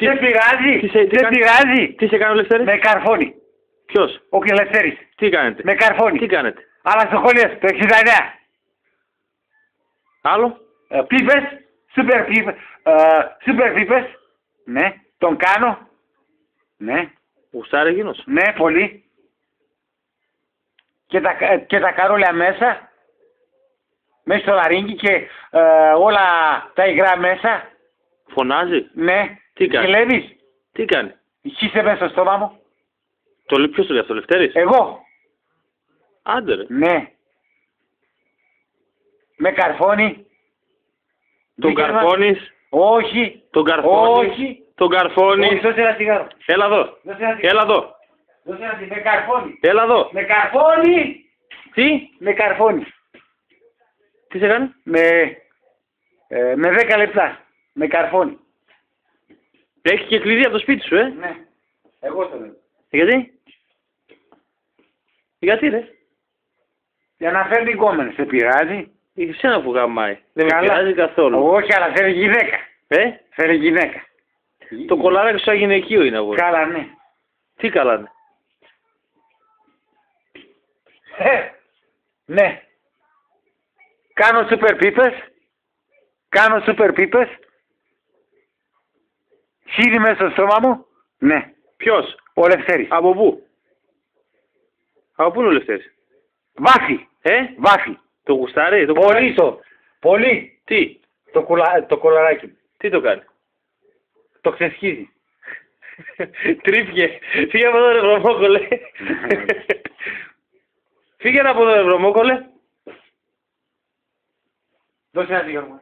Δεν πειράζει. Δεν πειράζει. Τι σε κάνει ο Λευτέρης? Με καρφώνει. Ποιος? Ο Λευτέρης. Τι κάνετε? Με καρφώνει. Τι κάνετε? Αλλά στο χωριό το 69. Άλλο? Πίπες. Σούπερ πίπες. Ναι. Τον κάνω. Ναι. Γουστάρει εκείνος? Ναι, πολύ. Και τα καρόλια μέσα. Μέσα στο λαρίνκι και όλα τα υγρά μέσα. Φωνάζει? Ναι. Τι κάνει? Γελεύεις. Τι κάνει? Είσαι μέσα στο στόμα μου. Ποιος το λέει αυτό, Λευτέρης? Εγώ. Άντε ρε. Ναι. Με καρφώνει. Τον καρφώνεις? Όχι. Τον καρφώνεις? Όχι. Τον καρφώνεις? Όχι, δώσε ένα τσιγάρο. Έλα εδώ. Έλα εδώ. Δώσε ένα τσιγάρο. Με καρφώνει. Έλα εδώ. Με καρφώνει. Τι? Με καρφώνει. Τι σε κάνει? Με 10 λεπτά. Με καρφώνει. Έχει και κλειδί από το σπίτι σου, Ναι. Εγώ το λέω. Γιατί? Γιατί ρε? Για να φέρνει γκόμενες. Σε πειράζει? Εσένα που γαμάει. Δεν με Καλά. πειράζει καθόλου. Όχι, αλλά φέρει γυναίκα. Φέρει γυναίκα. Το κολαράκι σου γυναικείο είναι αγόρι. Καλά, ναι. Τι καλά είναι? Ναι. Κάνω σούπερ πίπες. Χείλη μέσα στο στόμα μου. Ναι. Ποιος? Ο Λευτέρης. Από πού? Από πού είναι ο Λευτέρης? Βάφει. Βάφει. Το γουστάρει? Το Πολύ το. Πολύ. Τι? Το κολαράκι. Τι το κάνει? Το ξεσχίζει. Τρίπηκε. Φύγε από εδώ ρε βρωμόκολε. Φύγε από εδώ ρε βρωμόκολε. Δώσε ένα τσιγάρο μου.